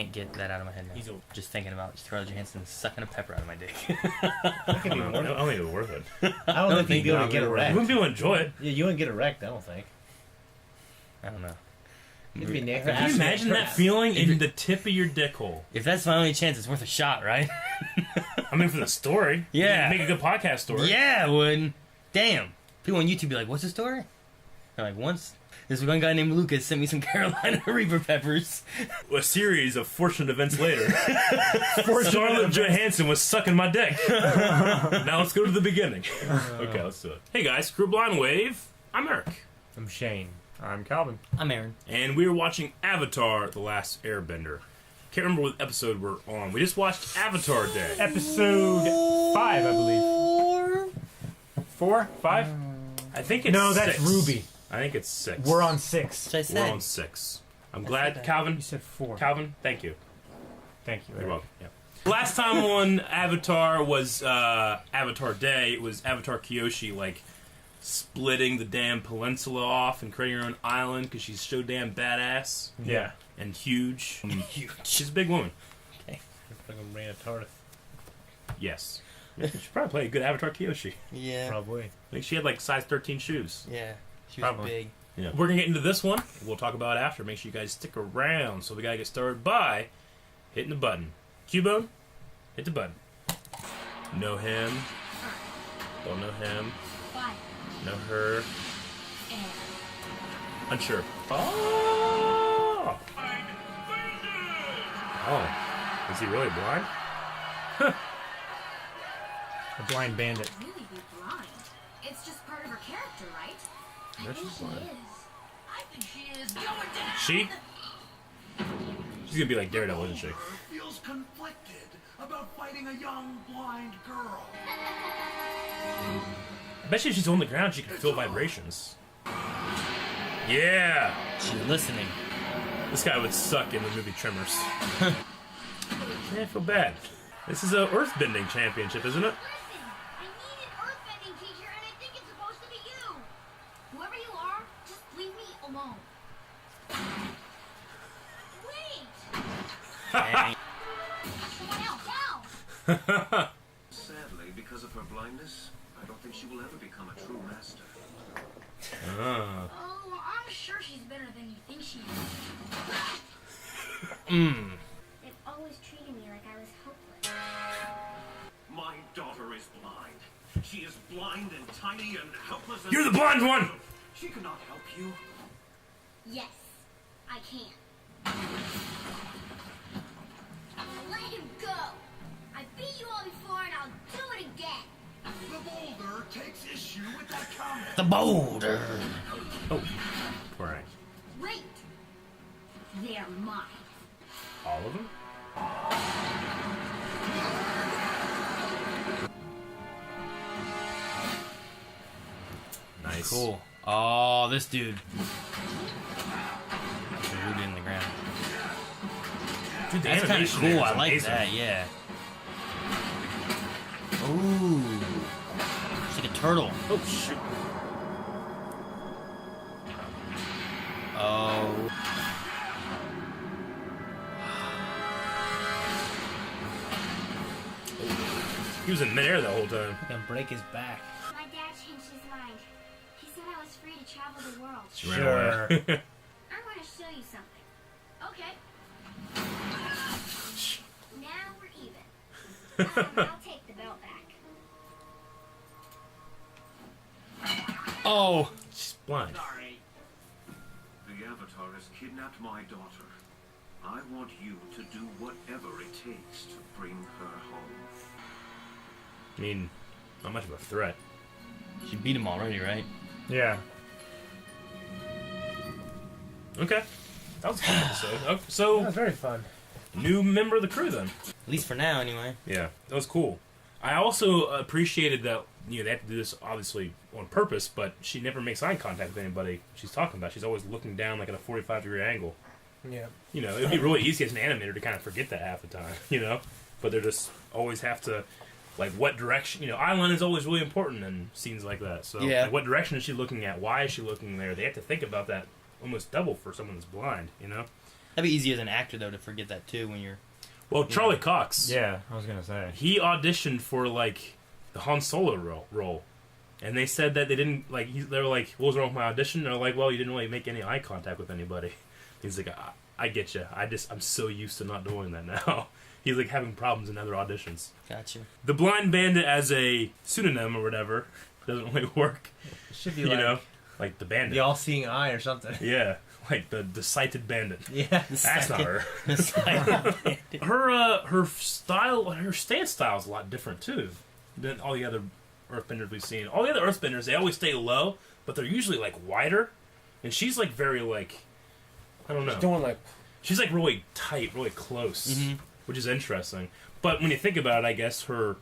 can't get that out of my head now. Just thinking about Scarlett Johansson sucking a pepper out of my dick. I don't think it was worth it. I don't think you'd be able to get erect. You wouldn't be able to enjoy it. Yeah, you wouldn't get erect, I don't think. I don't know. It'd be Nick. Can you imagine that feeling in the tip of your dick hole? If that's my only chance, it's worth a shot, right? I mean, for the story. Yeah. Make a good podcast story. Yeah, it would. Damn. People on YouTube be like, what's the story? They're like, once this one guy named Lucas sent me some Carolina Reaper peppers. A series of fortunate events later. Scarlett Johansson was sucking my dick. Now let's go to the beginning. Okay, let's do it. Hey guys, Screw Blind Wave. I'm Eric. I'm Shane. I'm Calvin. I'm Aaron. And we are watching Avatar: The Last Airbender. Can't remember what episode we're on. We just watched Avatar Day. Episode 5, I believe. 4? 5? I think it's No, that's 6. Ruby. I think it's 6. We're on 6. That's what I We're said. on 6. I'm glad, Calvin. You said 4. Calvin, thank you. Thank you. You're welcome. Yeah. Last time on Avatar was Avatar Day. It was Avatar Kyoshi, like, splitting the damn peninsula off and creating her own island because she's so damn badass Yeah. and huge. She's a big woman. Fucking Raina Tarth. Yes. Yeah, she should probably play a good Avatar Kyoshi. Yeah. Probably. I think she had like size 13 shoes. Yeah. She was Probably. big. Yeah. We're going to get into this one. We'll talk about it after. Make sure you guys stick around. So we got to get started by hitting the button. Cubone, hit the button. Know him. Don't know him. Know her. Unsure. Oh! Oh. Is he really blind? A blind bandit. Really be blind. It's just part of her character, right? No, she's blind. I think she is. Going down. She? She's gonna be like Daredevil, isn't she? Feels conflicted about fighting a young blind girl. I bet you if she's on the ground, she can feel vibrations. Yeah! She's listening. This guy would suck in the movie Tremors. Man, I feel bad. This is a earthbending championship, isn't it? Listen, I need an earthbending teacher, and I think it's supposed to be you. Whoever you are, just leave me alone. Wait! Dang. Someone else, help! Sadly, because of her blindness, I don't think she will ever become a true master. Ah. Oh, I'm sure she's better than you think she is. They've always treated me like I was hopeless. My daughter is blind. She is blind and tiny and helpless. And You're the blind one! She cannot help you. Yes, I can. Let him go. I beat you all before and I'll do it again. The boulder takes issue with that comment. The boulder. Oh. Alright. Wait! They're mine. All of them? Nice. Cool. Oh, this dude. Rooted in the ground. Dude, the That's kind of animation cool. there is I like amazing. that. Yeah. Ooh. It's like a turtle. Oh, shoot. Oh. He was in midair the whole time. Gonna break his back. My dad changed his mind. He said I was free to travel the world. She ran away. I want to show you something. Okay. Now we're even. I'll take the belt back. Oh. She's blind. Sorry. The Avatar has kidnapped my daughter. I want you to do whatever it takes to bring her home. I mean, not much of a threat. She beat him already, right? Yeah. Okay. That was a fun episode. Oh, so, That was very fun. new member of the crew then. At least for now, anyway. Yeah, that was cool. I also appreciated that, you know, they have to do this obviously on purpose, but she never makes eye contact with anybody she's talking about. She's always looking down like at a 45-degree angle. Yeah. You know, it'd be really easy as an animator to kind of forget that half the time, you know? But they just always have to, like, what direction, you know, eye line is always really important in scenes like that. So, Yeah. like, what direction is she looking at? Why is she looking there? They have to think about that almost double for someone that's blind, you know? That'd be easy as an actor though to forget that too when you're. Well, Charlie Cox. Yeah, I was gonna say. He auditioned for like the Han Solo role, and they said that they didn't like. They were like, "What was wrong with my audition?" And they're like, "Well, you didn't really make any eye contact with anybody." He's like, I get you. I'm so used to not doing that now." He's like having problems in other auditions. Gotcha. The Blind Bandit as a pseudonym or whatever doesn't really work. It should be You like know, like the Bandit. the all-seeing eye or something. Yeah, like the sighted bandit. Yeah. That's not her. Bandit. Her style, her stance style is a lot different too than all the other Earthbenders we've seen. All the other Earthbenders, they always stay low, but they're usually like wider, and she's like very like, I don't know. Doing like She's like really tight, really close, Mhm. which is interesting. But when you think about it, I guess her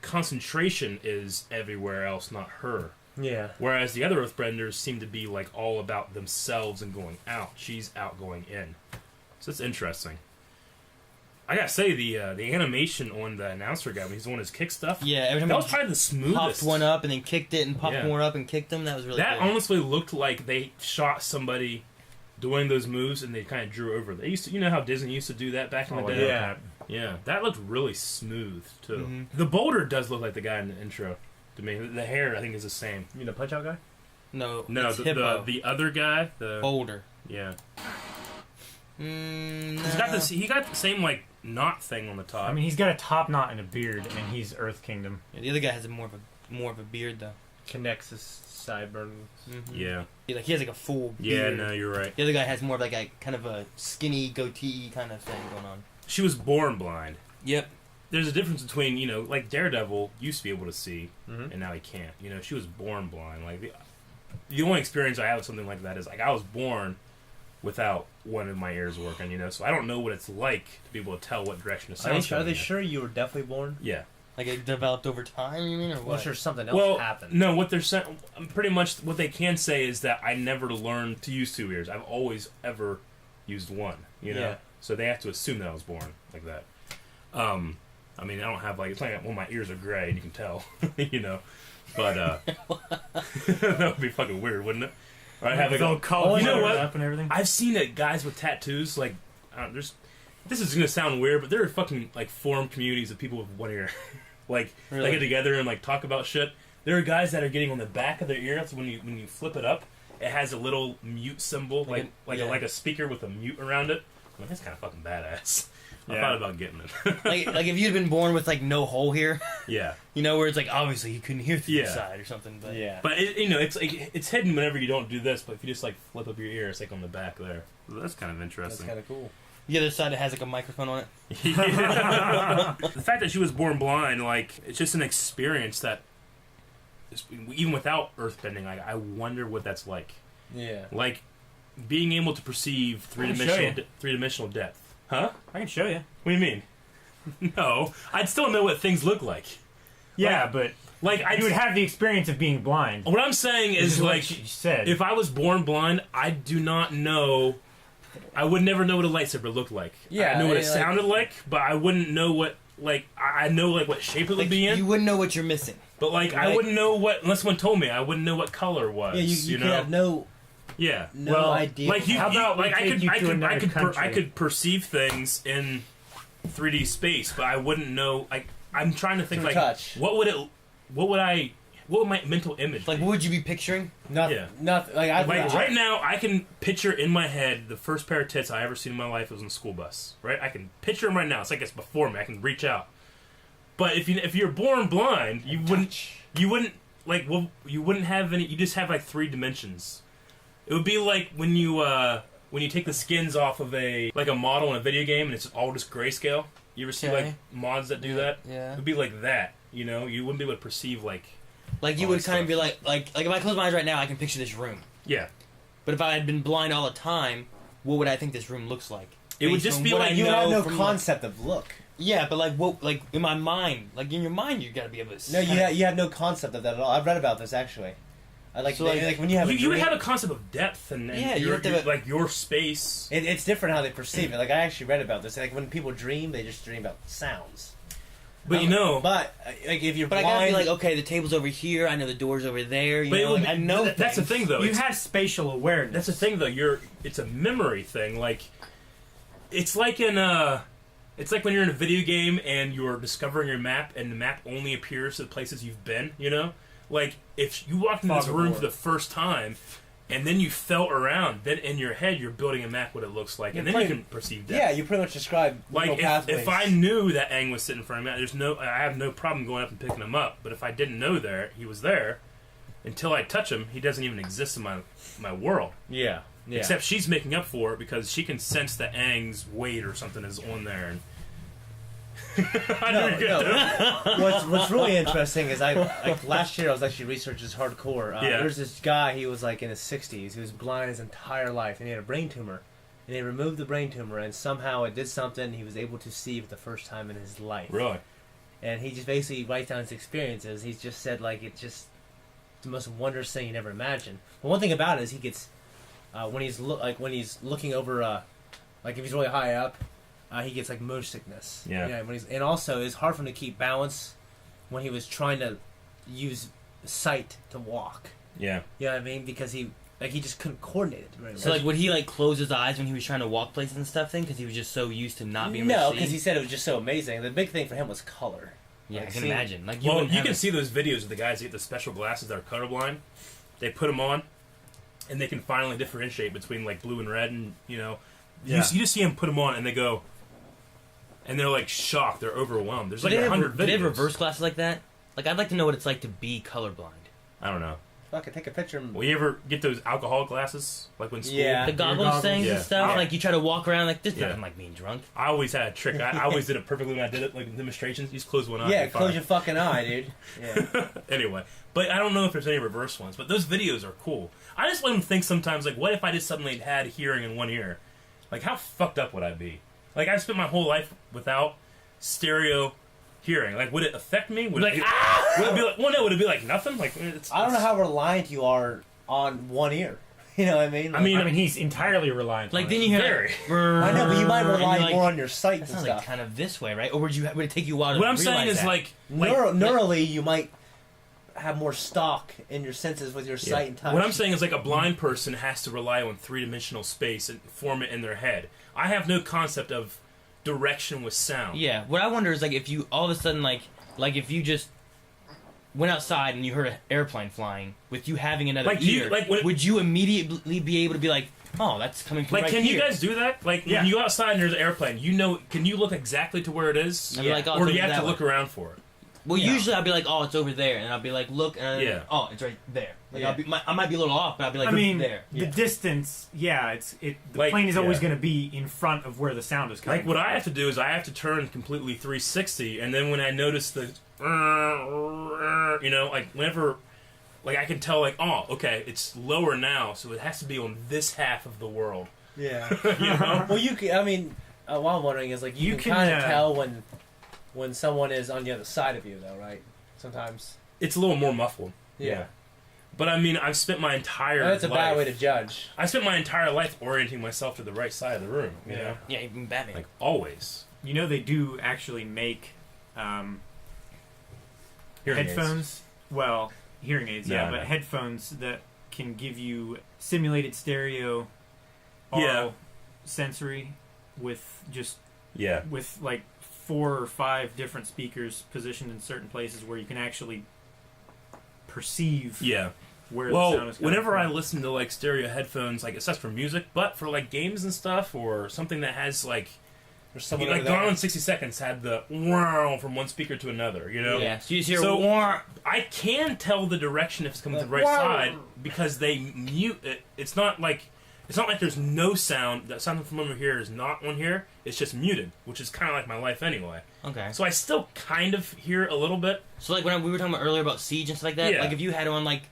concentration is everywhere else, not her. yeah. Whereas the other Earthbenders seem to be like all about themselves and going out. She's out going in. So it's interesting. I gotta say the animation on the announcer guy when he's doing his kick stuff. Yeah, every time That he was probably the smoothest. popped one up and then kicked it and popped Yeah. more up and kicked them. That was really That good. honestly looked like they shot somebody doing those moves and they kind of drew over. They used to, you know how Disney used to do that back in the day. yeah. Yeah, that looked really smooth too. Mhm. The boulder does look like the guy in the intro to me. The hair I think is the same. You mean the Punch Out guy? No, No, it's the Hippo. the other guy. The Boulder. yeah, No. he's got this. He got the same like knot thing on the top. I mean, he's got a top knot and a beard, and he's Earth Kingdom. Yeah, the other guy has more of a beard though. Connects his sideburns. Mm-hmm. yeah, He has like a full yeah. beard. No, you're right. The other guy has more of like a kind of a skinny goatee kind of thing going on. She was born blind. Yep. There's a difference between like Daredevil used to be able to see, Mhm. and now he can't. She was born blind. Like the only experience I have with something like that is like I was born without one of my ears working. So I don't know what it's like to be able to tell what direction the Are sound's they coming in. sure you were definitely born? Yeah. Like it developed over time, you mean, or Well, what? sure, something else Well, happened. no. What they're saying, pretty much, what they can say is that I never learned to use two ears. I've always ever used one. Yeah. So they have to assume that I was born like that. I mean, I don't have like it's not like well, my ears are gray and you can tell, But that would be fucking weird, wouldn't it? Or I'd have like a color you know what? up and everything. I've seen guys with tattoos like there's. This is gonna sound weird, but there are fucking like forum communities of people with one ear, like Really? they get together and like talk about shit. There are guys that are getting on the back of their ear. So when you flip it up, it has a little mute symbol, Like like a speaker with a mute around it. I mean, that's kind of fucking badass. I Yeah. thought about getting it. like if you'd been born with like no hole here, Yeah, where it's like obviously you couldn't hear through the Yeah. side or something. But Yeah. but it's like it's hidden whenever you don't do this. But if you just like flip up your ear, it's like on the back there. So that's kind of That's interesting. kind of cool. the other side it has like a microphone on it. The fact that she was born blind, like, it's just an experience that, even without earthbending, I wonder what that's like. Yeah. Like, being able to perceive I can show three-dimensional depth. Huh? I can show you. What do you mean? No, I'd still know what things look like. Yeah, Like- but Like, you would have the experience of being blind. what I'm saying This is, what like, she said. if I was born blind, I do not know. I would never know what a lightsaber looked like. Yeah, I knew what it like- sounded like, but I wouldn't know what. Like, I know like what shape it would Like be in. you wouldn't know what you're missing. But like, I Like- wouldn't know what unless someone told me. I wouldn't know what color it was. Yeah, you know? could have no Yeah. Well, idea. Like How about we like I take could you I to could another I country? could perceive things in 3D space, but I wouldn't know. Like I'm trying to think Through like touch. what would my mental image Like be? what would you be picturing? nothing. Yeah. Nothing. Like I Like right now, I can picture in my head the first pair of tits I ever seen in my life was on a school bus. Right, I can picture them right now. It's like it's before me. I can reach out. But if you're born blind, you wouldn't have any. You just have like 3 dimensions. It would be like when you take the skins off of a model in a video game and it's all just grayscale. You ever see Okay. like mods that do that? Yeah. It would be like that. You wouldn't be able to perceive like Like you all would that kind of be stuff. like if I close my eyes right now, I can picture this room. yeah. But if I had been blind all the time, what would I think this room looks like? It would Based just on be what like I you know have no from, concept of look. Yeah, but like what? Like in my mind, like in your mind, you gotta be able to. No, you have no concept of that at all. I've read about this actually. I like So, like, when you have You would dream- have a concept of depth and Yeah, you your, have to have a- like your space. It's different how they perceive it. Like I actually read about this. Like when people dream, they just dream about sounds. But But like if you're But I gotta blind, be like, okay, the table's over here. I know the door's over there. You But it know, would like, be- I know. that's the things. thing though. you It's- have spatial awareness. That's the thing though. It's a memory thing. Like It's like it's like when you're in a video game and you're discovering your map, and the map only appears to the places you've been. You know, like if you walked into this Fog of room War. for the first time, and then you felt around, then in your head you're building a map what it looks like, and then you can perceive depth. Yeah, you pretty much describe Like little pathways. if I knew that Aang was sitting in front of me, I have no problem going up and picking him up. But if I didn't know he was there, until I touch him, he doesn't even exist in my world. Yeah. Except she's making up for it because she can sense that Aang's weight or something is on there. And What's really interesting is like last year I was actually researching this hardcore. There's this guy, he was like in his 60s, he was blind his entire life, and he had a brain tumor. And they removed the brain tumor, and somehow it did something. He was able to see for the first time in his life. Really? And he just basically writes down his experiences. He's just said like it's just the most wondrous thing you never imagined. But one thing about it is he gets when he's looking over like if he's really high up, he gets like motion sickness. Yeah. And also it's hard for him to keep balance when he was trying to use sight to walk. Yeah. You know what I mean? Because he just couldn't coordinate it. Right? So like, would he like close his eyes when he was trying to walk places and stuff? Then, because he was just so used to not being able no, to see. because he said it was just so amazing. The big thing for him was color. Yeah, Like, I can seeing- imagine. Like, Well, wouldn't you have can a- see those videos of the guys that get the special glasses that are colorblind. They put them on, and they can finally differentiate between like blue and red, and you just see them put them on, and they go, and they're like shocked, they're overwhelmed. There's like 100 videos. Do they have reverse glasses like that? Like, I'd like to know what it's like to be colorblind. I don't know. Fuck, take a picture. Will you ever get those alcohol glasses, like when school? Yeah. The goggles goggles. things Yeah. and stuff. Yeah. Like, you try to walk around like this. Yeah. Nothing like being drunk. I always had a trick. I always did it perfectly when I did it, like in demonstrations. You just close one eye. Yeah, and close fire. your fucking eye, dude. Yeah. Anyway, but I don't know if there's any reverse ones. But those videos are cool. I just let them think sometimes, like, what if I just suddenly had hearing in one ear? Like, how fucked up would I be? Like, I spent my whole life without stereo hearing. Like, would it affect me? Would Like, it, would it be like? Well, no. Would it be like nothing? Like, I don't know how reliant you are on one ear. You know what I mean? I mean, I mean, he's entirely reliant. Like, on then it. you hear Very. I know, but you might rely and you're more like, on your sight that and sounds stuff. like kind of this way, right? Or would it take you a while to what I'm saying realize is that? like Neurally, you might have more stock in your senses with your Yeah. sight and touch. What I'm saying is like a blind person has to rely on three-dimensional space and form it in their head. I have no concept of direction with sound. Yeah, what I wonder is like if you all of a sudden like if you just went outside and you heard an airplane flying with you having another Like, you- ear, like, when- would you immediately be able to be like, oh, that's coming from Like, right can here? you guys do that? Like, Yeah. when you go outside and there's an airplane, can you look exactly to where it is? I'd be like, oh, Or it's do you over have to that look way. around for it? Well, Yeah. usually I'll be like, oh, it's over there, and I'll be like, look, and Yeah. oh, it's right there. Like, Yeah. I might be a little off, but I'll be like, I mean, there. the distance. Yeah, the Like, plane is always yeah. going to be in front of where the sound is coming. Like, what from. I have to do is I have to turn completely 360, and then when I notice the, like, whenever, like, I can tell, like, oh, okay, it's lower now, so it has to be on this half of the world. Yeah. You know? Well, you can. I mean, what I'm wondering is like you can kind of tell when someone is on the other side of you, though, right? Sometimes. It's a little more muffled. Yeah. But, I mean, I've spent my entire That's a life... bad way to judge. I spent my entire life orienting myself to the right side of the room, you know? Yeah, even Batman. Like, always. You know, they do actually make Hearing aids. headphones. Well, hearing aids, Yeah, yeah, I but know. headphones that can give you simulated stereo, Yeah. aural sensory, with Yeah. with like 4 or 5 different speakers positioned in certain places where you can actually perceive Yeah. where the sound Well, is coming whenever I from. listen to like stereo headphones, like it's just for music, but for like games and stuff, or something that has like There's someone like over there. Gone in 60 Seconds had the wow from one speaker to another, you know? Yeah, so you just hear So- "Wah." I can tell the direction if it's coming to the right Wow. side because they mute it. It's not like there's no sound. That sound from over here is not on here. It's just muted, which is kind of like my life anyway. Okay. So I still kind of hear a little bit. So like when we were talking about earlier about Siege and stuff like that, Yeah. like if you had on like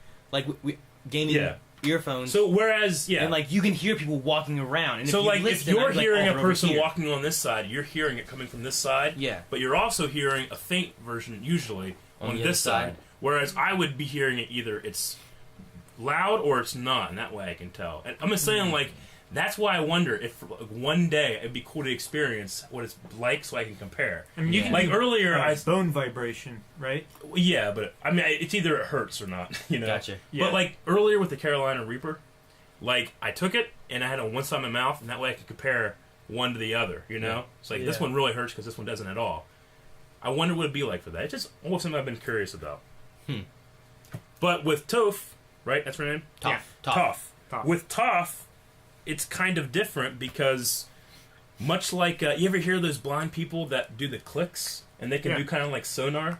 gaming Yeah. earphones, So whereas, yeah. and like you can hear people walking around. And So, if you like, listen, if you're I'd be like, hearing oh, a they're over person here. walking on this side, you're hearing it coming from this side. Yeah. But you're also hearing a faint version, usually, On on the this other side. side. Whereas I would be hearing it either it's loud or it's not, and that way I can tell. And I'm just saying, like, that's why I wonder if like, one day it'd be cool to experience what it's like so I can compare. I mean, you can Like do, earlier, bone vibration, right? yeah, but I mean, it's either it hurts or not, you know. Gotcha. Yeah. But like earlier with the Carolina Reaper, like I took it and I had it on one side of my mouth, and that way I could compare one to the other, you know? It's like, this Yeah. one really hurts because this one doesn't at all. I wonder what it'd be like for that. It's just almost something I've been curious about. But with Toph, right? That's her name? Tough. Toph. With Toph, it's kind of different because much like, you ever hear those blind people that do the clicks and they can do kind of like sonar?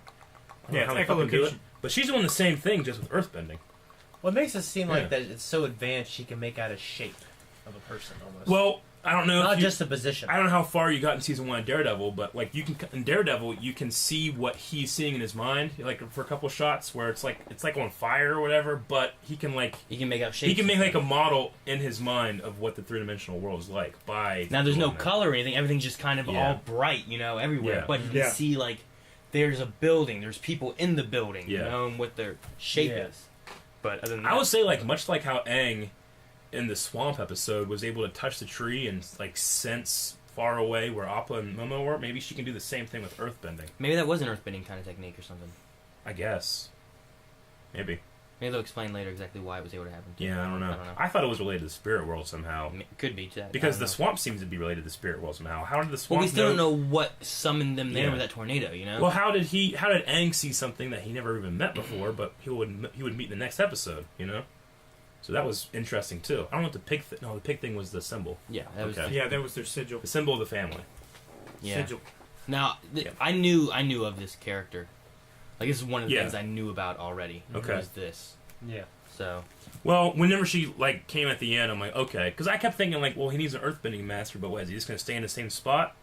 I don't know Yeah, how it's they fucking do it. echolocation. But she's doing the same thing just with earthbending. What makes it seem Yeah. like that it's so advanced she can make out a shape of a person almost. Well, I don't know. not if you, just a position. I don't know how far you got in season 1 of Daredevil, but like you can in Daredevil, you can see what he's seeing in his mind, like for a couple shots where it's like on fire or whatever. But he can like You can make out shapes. he can make like a model in his mind of what the 3-dimensional world is like by. Now there's no doing that. color or anything. Everything's just kind of Yeah. all bright, everywhere. Yeah. But you can Yeah. see like there's a building. There's people in the building. Yeah. And what their shape Yeah. is. But other than I that, would say like much like how Aang in the swamp episode was able to touch the tree and like sense far away where Appa and Momo were. Maybe she can do the same thing with earthbending. maybe that was an earthbending kind of technique or something. I guess. Maybe. Maybe they'll explain later exactly why it was able to happen. Yeah, I don't know. I don't know. I thought it was related to the spirit world somehow. Could be to that. Because I the don't know. swamp seems to be related to the spirit world somehow. How did the Well, swamp we still don't know what summoned them there Yeah. with that tornado. Well, how did Aang see something that he never even met before, but he would meet in the next episode, So that was interesting too. I don't know what the pig no, the pig thing was the symbol. Yeah, that was. Okay. Yeah, that was their sigil. The symbol of the family. Yeah. Sigil. Now, Yeah. I knew of this character. Like this is one of the Yeah. things I knew about already. Okay. Was this. Yeah. So. Well, whenever she like came at the end, I'm like, okay, because I kept thinking like, well, he needs an earthbending master, but what is he just gonna stay in the same spot?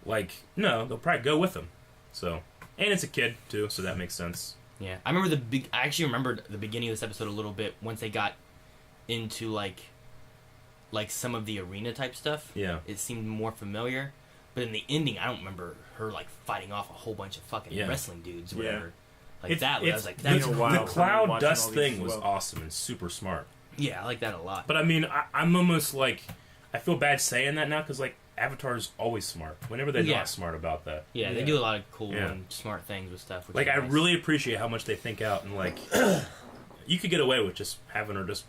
Like, no, they'll probably go with him. So, and it's a kid too, so that makes sense. Yeah, I remember I actually remembered the beginning of this episode a little bit once they got into like some of the arena type stuff. Yeah. It seemed more familiar, but in the ending, I don't remember her like fighting off a whole bunch of fucking Yeah. wrestling dudes, or Yeah. whatever. Like It's- that, I it's- was like, the, that's been a while. the I've been cloud watching dust all thing these was as well. awesome and super smart. yeah, I like that a lot. But I mean, I'm almost like, I feel bad saying that now because like Avatar's always smart. Whenever they're Yeah. not smart about that. yeah, they Yeah. do a lot of cool Yeah. and smart things with stuff. Which Like is I nice. really appreciate how much they think out and like, you could get away with just having her just,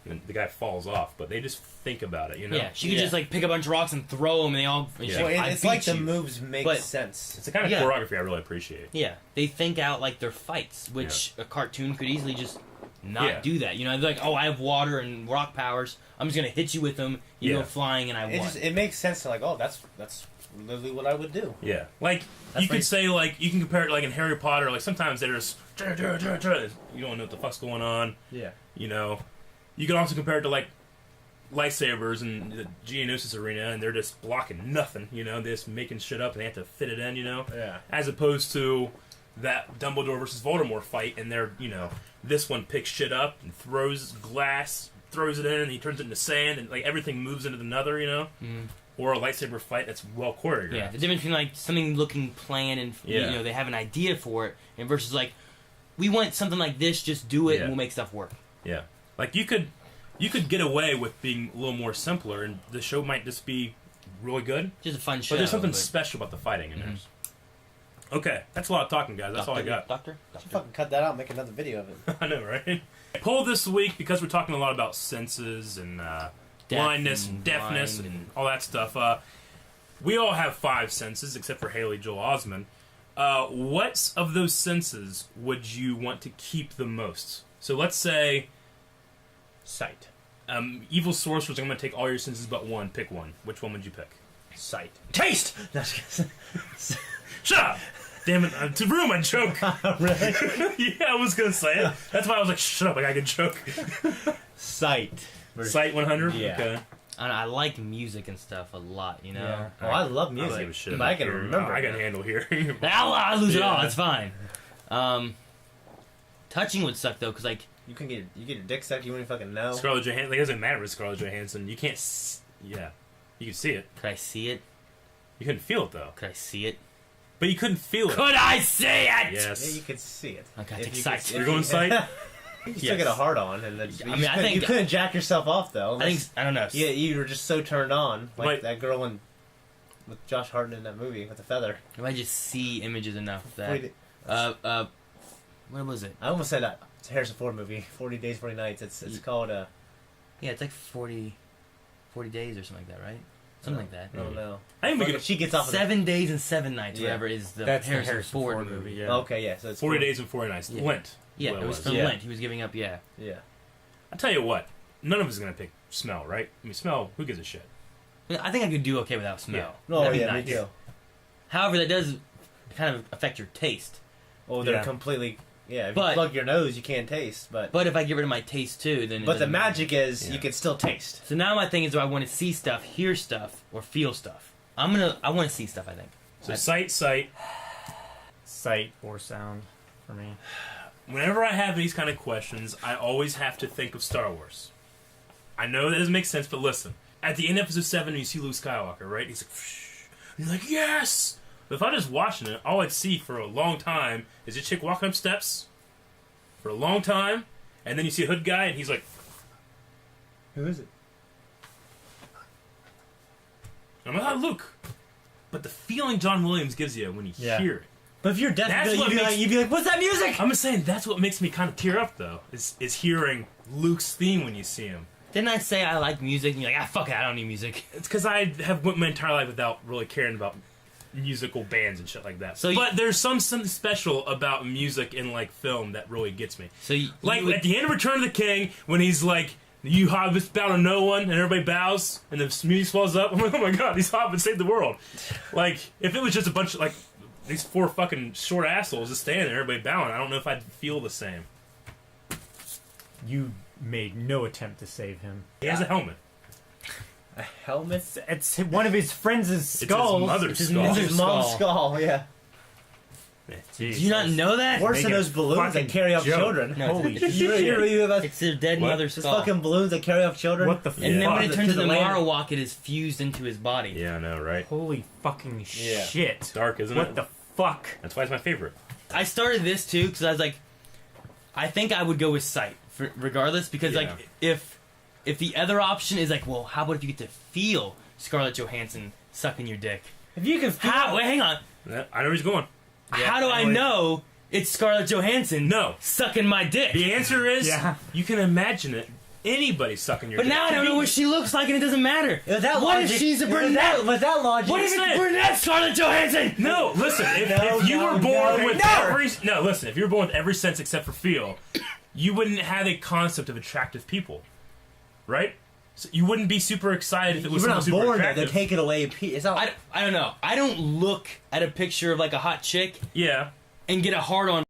and the guy falls off, but they just think about it, Yeah, she could Yeah. just like pick a bunch of rocks and throw them, and they all. And Yeah. she's Well, like, I it's beat like the you. moves make But- sense. It's the kind of Yeah. choreography I really appreciate. Yeah, they think out like their fights, which a cartoon could easily just not Yeah. do that. They're like, oh, I have water and rock powers. I'm just gonna hit you with them. You Yeah. go flying, and I won. It makes sense to like, oh, that's literally what I would do. Yeah, like That's you could right. say like you can compare it like in Harry Potter. Like sometimes they're just you don't know what the fuck's going on. Yeah. You can also compare it to like lightsabers in the Geonosis arena, and they're just blocking nothing. They're just making shit up, and they have to fit it in. Yeah. As opposed to that Dumbledore versus Voldemort fight, and they're this one picks shit up and throws glass, throws it in, and he turns it into sand, and like everything moves into another. Or a lightsaber fight that's well choreographed. Yeah, the difference between like something looking planned and Yeah. they have an idea for it, and versus like we want something like this, just do it, Yeah. and we'll make stuff work. Yeah, like you could get away with being a little more simpler, and the show might just be really good. Just a fun show. But there's something but- special about the fighting in there. Okay, that's a lot of talking, guys. That's all I got. Doctor. Fucking cut that out and make another video of it. I know, right? Poll this week because we're talking a lot about senses and blindness, and deafness, blind and all that stuff. We all have 5 senses, except for Haley Joel Osment. What of those senses would you want to keep the most? So let's say Sight. evil sorcerers are going to take all your senses but one. Pick one. Which one would you pick? Sight. Taste! No, Shut up! Damn it, to ruin my joke. really? Yeah, I was going to say it. That's why I was like, shut up, I got a good joke. Sight. Sight 100? Yeah. Okay. I like music and stuff a lot. Yeah. Oh, I love I music. don't give a shit but I about can your- remember. I got a handle here. I lose it all. Yeah. It's fine. Touching would suck though, because like You get your dick sucked. You wouldn't fucking know. Scarlett Johansson. It doesn't matter with Scarlett Johansson. You can't. Yeah, you can see it. could I see it? You couldn't feel it though. Could I see it? But you couldn't feel it. Could I see it? Yes. Yeah, you could see it. Okay, If take you sight. could- You're if going you- sight? You still Yes. get a hard on, and then I mean, I think- you couldn't jack yourself off though. I think I don't know. Yeah, you were just so turned on, like But- that girl with Josh Hartnett in that movie with the feather. If I just see images enough that Wait, what was it? I almost said it's a Harrison Ford movie, 40 Days, 40 Nights. It's called Yeah, it's like 40 days or something like that, right? something like that. I don't know. I think we But could she gets off of 7 Days and 7 Nights, Yeah. whatever is the That's the Harrison Harrison Ford Ford movie. movie. Yeah. Okay, yeah. So it's 40 Days and 40 Nights. Yeah. Lent. Yeah, Well, it was from Yeah. Lent. He was giving up. Yeah, Yeah. I tell you what, none of us is gonna pick smell, right? I mean, smell. Who gives a shit? I think I could do okay without smell. No, That'd be yeah, nice. me too. However, that does kind of affect your taste. Oh, they're Yeah. completely. Yeah, if But- you plug your nose, you can't taste. But But if I get rid of my taste too, then. it the doesn't matter. magic is Yeah. you can still taste. So now my thing is, do I want to see stuff, hear stuff, or feel stuff? I want to see stuff. I think. So sight. Sight or sound for me. Whenever I have these kind of questions, I always have to think of Star Wars. I know that doesn't make sense, but listen. At the end of Episode 7, you see Luke Skywalker, right? He's like, "Psh," and you're like, yes! But if I'm just watching it, all I'd see for a long time is a chick walking up steps for a long time, and then you see a hood guy, and he's like, Who is it? I'm like, oh, Luke. But the feeling John Williams gives you when you Yeah. hear it. But if you're deaf, That's what makes- you'd be like, "What's that music?" I'm just saying, that's what makes me kind of tear up, though, is hearing Luke's theme when you see him. Didn't I say I like music? And you're like, fuck it, I don't need music. It's because I have went my entire life without really caring about musical bands and shit like that. So but there's something special about music in like film that really gets me. So you Like would- at the end of Return of the King, when he's like, "You hobbits bow to no one," and everybody bows, and the music swells up. I'm like, oh my god, these hobbits saved the world. Like if it was just a bunch of like these 4 fucking short assholes just standing there, everybody bowing, I don't know if I'd feel the same. You made no attempt to save him. He has a helmet. A helmet. It's one of his friends' It's skulls. his mother's It's his skull. mother's His mom's skull. skull. Yeah. Do you not know that? Worse than Make it those balloons that fucking carry off joke. children. No, Holy it's- You read about It's their dead What? mother's those skull. fucking balloons that carry off children? What the And then when it To turns to the land. Marowak, it is fused into his body. Yeah, I know, right? Holy fucking Yeah. shit. Dark, isn't What it? the fuck? That's why it's my favorite. I started this too because I was like, I think I would go with sight regardless because Yeah. like if the other option is like, well, how about if you get to feel Scarlett Johansson sucking your dick? If you can feel How? Wait, hang on. Yeah, I know where he's going. How do I know it's Scarlett Johansson? No. Sucking my dick. The answer is, Yeah. you can imagine it. Anybody sucking your But dick. now I don't know what she looks like and it doesn't matter. With that What logic, if she's a with brunette? With that logic, What if Listen. it's brunette Scarlett Johansson? No, listen. If you No, were born no, with no. listen. If you were born with every sense except for feel, you wouldn't have a concept of attractive people, right? So you wouldn't be super excited if it you was were someone not super born there. attractive. They take it away. It's not. I don't know. I don't look at a picture of like a hot chick Yeah. and get a hard on